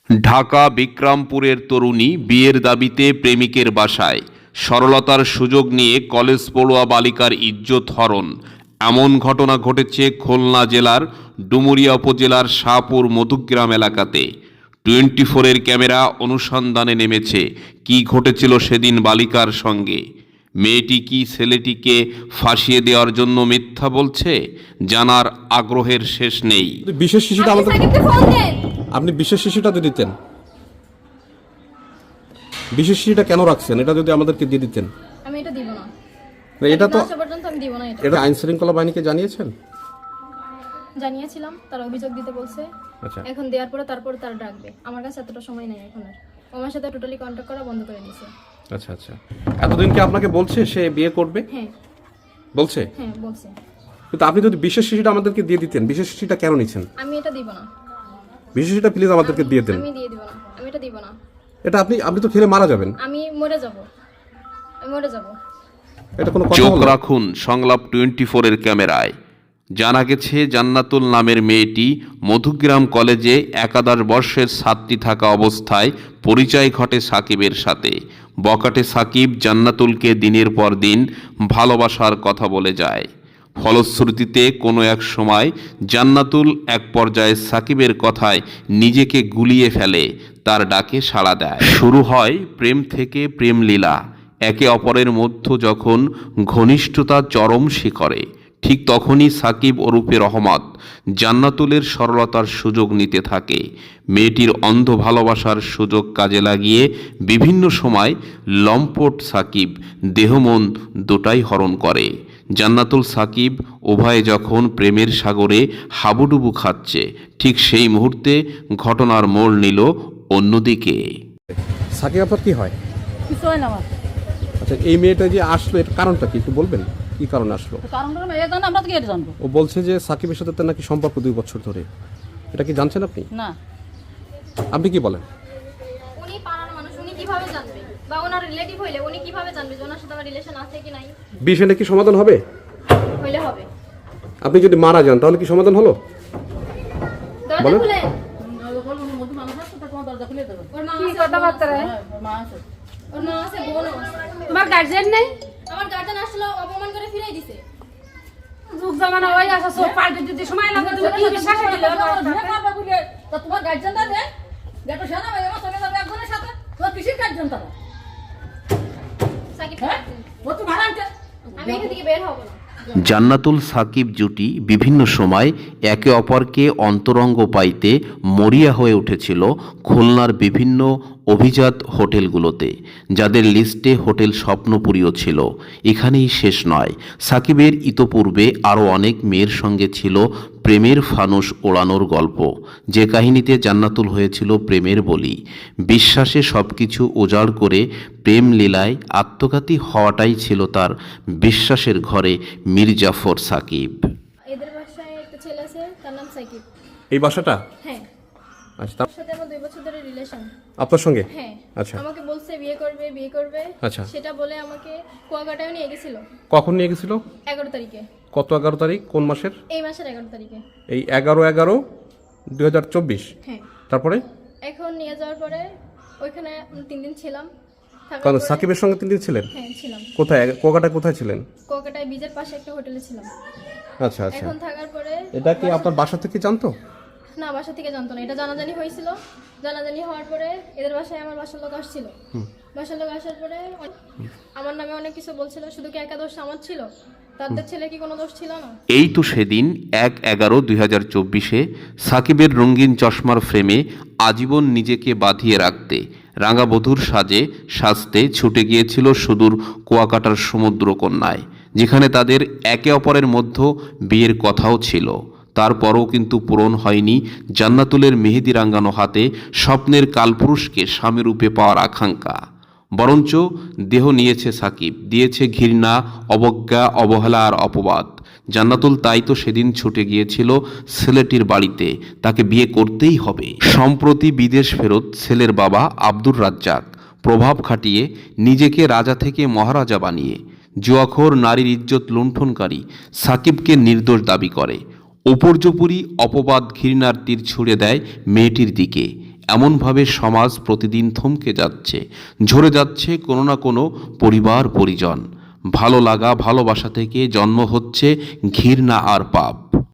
ঢাকা বিক্রমপুরের তরুণী বিয়ের দাবিতে প্রেমিকের বাসায়, সরলতার সুযোগ নিয়ে কলেজ পড়ুয়া বালিকার ইজ্জত হরণ। এমন ঘটনা ঘটেছে খুলনা জেলার ডুমুরিয়া উপজেলার শাহপুর মধুগ্রাম এলাকাতে। 24-এর ক্যামেরা অনুসন্ধানে নেমেছে কি ঘটেছিল সেদিন বালিকার সঙ্গে। মেয়েটি কি ছেলেটিকে ফাঁসিয়ে দেওয়ার জন্য মিথ্যা বলছে, জানার আগ্রহের শেষ নেই। বিশেষ শিশুটা আমাদের আপনি বিশেষ শিশুটা যদি দিতেন, বিশেষ শিশুটা কেন রাখছেন? এটা যদি আমাদেরকে দিয়ে দিতেন। আমি এটা দিব না। এটা তো পর্যন্ত আমি দিব না। এটা আইন শৃঙ্খলা বাহিনীকে জানিয়েছেন? জানিয়েছিলাম, তারা অভিযোগ দিতে বলছে। আচ্ছা, এখন দেওয়ার পরে তারপরে তারা ডাকবে। আমার কাছে এতটা সময় নেই এখন আর। আমার সাথে টোটালি কন্টাক্ট করা বন্ধ করে দিয়েছে। আচ্ছা আচ্ছা। এতদিন কি আপনাকে বলছে সে বিয়ে করবে? হ্যাঁ বলছে। হ্যাঁ বলছে। কিন্তু আপনি যদি বিশেষ শিশুটা আমাদেরকে দিয়ে দিতেন। বিশেষ শিশুটা কেন নিছেন? আমি এটা দিব না। বিশেষ শিশুটা প্লিজ আমাদেরকে দিয়ে দেন। আমি দিয়ে দিব না। আমি এটা দিব না। এটা আপনি তো খেলে মারা যাবেন। আমি মরে যাব। আমি মরে যাব। এটা কোনো কথা চোখ হলো? রাখুন সংলাপ 24-এর ক্যামেরায়। জানা গেছে জান্নাতুল নামের মেয়েটি মধুগ্রাম কলেজে একাদশ বর্ষের ছাত্রী থাকা অবস্থায় পরিচয় ঘটে সাকিবের সাথে। বকাটে সাকিব জান্নাতুলকে দিনের পর দিন ভালোবাসার কথা বলে যায়। ফলশ্রুতিতে কোনো এক সময় জান্নাতুল এক পর্যায়ে সাকিবের কথায় নিজেকে গুলিয়ে ফেলে, তার ডাকে সাড়া দেয়। শুরু হয় প্রেম থেকে প্রেম লীলা। একে অপরের মধ্যে যখন ঘনিষ্ঠতা চরম শিখরে, ঠিক তখনই সাকিব ওরফে রহমত জান্নাতুলের সরলতার সুযোগ নিতে থাকে। মেয়েটির অন্ধ ভালোবাসার সুযোগ কাজে লাগিয়ে বিভিন্ন সময় লম্পট সাকিব দেহমন দুটাই হরণ করে। জান্নাতুল সাকিব উভয়ে যখন প্রেমের সাগরে হাবুডুবু খাচ্ছে, ঠিক সেই মুহূর্তে ঘটনার মোড় নিল অন্যদিকে। সাকিব আপনার কি হয়? কিছু হয় না আমার। আচ্ছা, এই মেয়েটা যে আসলো এর কারণটা কি একটু বলবেন? কি কারণে আসলো? কারণটা না, এটা আমরা তো কি এটা জানবো? ও বলছে যে সাকিবের সাথে তার নাকি সম্পর্ক 2 বছর ধরে। এটা কি জানছেন আপনি? না। আপনি কি বলেন? উনি পাড়ার মানুষ, উনি কিভাবে জানবে? বা ওনার রিলেটিভ হইলে উনি কিভাবে জানবে যে ওনার সাথে আমার রিলেশন আছে কি নাই? বিষয়টা কি সমাধান হবে? হইলে হবে। আপনি যদি মারা যান তাহলে কি সমাধান হলো? দরজা বলেন। খুলে মধ্যে মানুষ আছে, তোমার দরজা খুলে দেবে। ওর মা কি আছে, কথাবার্তা রে? ওর মা আছে, বোনও আছে। তোমার গার্জিয়ান নেই? আমার গার্জেন আসলে অপমান করে ফিরাই দিছে। যুগ জামানা ওই আছে, সব পাল্টে যদি সময় লাগে তুমি কি বিশ্বাস করলে? তোমার গার্জিয়ানটা দে, দেখো সেনা ভাই আমার সঙ্গে যাবে একজনের সাথে। তোমার কিসের গার্জিয়ান তারা? সাকিব, হ্যাঁ? ও তো ভাড়া আনছে। আমি এখান থেকে বের হব না। জান্নাতুল সাকিব জুটি বিভিন্ন সময় একে অপরকে অন্তরঙ্গ পাইতে মরিয়া হয়ে উঠেছিল খুলনার বিভিন্ন অভিজাত হোটেলগুলোতে, যাদের লিস্টে হোটেল স্বপ্নপুরীও ছিল। এখানেই শেষ নয়, সাকিবের ইতোপূর্বে আরও অনেক মেয়ের সঙ্গে ছিল প্রেমের ফানুস ওড়ানোর গল্প, যে কাহিনীতে জান্নাতুল হয়েছিল প্রেমের বলি। বিশ্বাসে সব কিছু উজাড় করে প্রেম লীলায় আত্মঘাতী হওয়াটাই ছিল তার বিশ্বাসের ঘরে মীর জাফর সাকিব। এদের বাসায় একটা ছেলে আছে, তার নাম সাকিব। এই বাসাটা? হ্যাঁ, আচ্ছা, তার সাথে আমার 2 বছর ধরে রিলেশন। আপনার সঙ্গে? হ্যাঁ। আচ্ছা আমাকে বলছে বিয়ে করবে। আচ্ছা। সেটা বলে আমাকে কুয়াকাটায় নিয়ে গেছিল কখন নিয়ে গেছিল? 11 তারিখে। কত 11 তারিখ? কোন মাসের? এই মাসের 11 তারিখে। এই 11/11/2024। হ্যাঁ। তারপরে এখন নিয়ে যাওয়ার পরে ওইখানে 3 দিন ছিলাম। থাকার কারণ পরে- সাকিবের সঙ্গে 3 দিন ছিলেন? হ্যাঁ ছিলাম। কোথায়? কোকাটা কোথায় ছিলেন? কুয়াকাটায় বীজের পাশে একটা হোটেলে ছিলাম। আচ্ছা আচ্ছা। এখন থাকার পরে এটা কি আপনার বাসা থেকে জানতো? না, বাসা থেকে জানতো না। এটা জানাজানি হয়েছিল। জানাজানি হওয়ার পরে এদের বাসায় আমার বাসার লোক আসছিল। বাসার লোক আসার পরে আমার নামে অনেক কিছু বলছিল। শুধু কি একা দোষ আমার ছিল? তাদের ছেলে কি কোনো দোষ ছিল না? এই তো সেদিন 1/11/2024 সাকিবের রঙিন চশমার ফ্রেমে আজীবন নিজেকে বাঁধিয়ে রাখতে রাঙাবধূর সাজতে ছুটে গিয়েছিল সুদূর কুয়াকাটার সমুদ্রকন্যায়, যেখানে তাদের একে অপরের মধ্যে বিয়ের কথাও ছিল। তারপরও কিন্তু পূরণ হয়নি জান্নাতুলের মেহেদি রাঙ্গানো হাতে স্বপ্নের কালপুরুষকে স্বামীরূপে পাওয়ার আকাঙ্ক্ষা। বরঞ্চ দেহ নিয়েছে সাকিব, দিয়েছে ঘৃণা, অবজ্ঞা, অবহেলা আর অপবাদ। জান্নাতুল তাই তো সেদিন ছুটে গিয়েছিল ছেলেটির বাড়িতে, তাকে বিয়ে করতেই হবে। সম্প্রতি বিদেশ ফেরত ছেলের বাবা আব্দুর রাজ্জাক প্রভাব খাটিয়ে নিজেকে রাজা থেকে মহারাজা বানিয়ে জুয়াখোর নারীর ইজ্জত লুণ্ঠনকারী সাকিবকে নির্দোষ দাবি করে। উপর্যুপরি অপবাদ ঘৃণার তীর ছুড়ে দেয় মেয়েটির দিকে। এমনভাবে সমাজ প্রতিদিন থমকে যাচ্ছে, ঝরে যাচ্ছে কোনো না কোনো পরিবার পরিজন। ভালো লাগা ভালোবাসা থেকে জন্ম হচ্ছে ঘৃণা আর পাপ।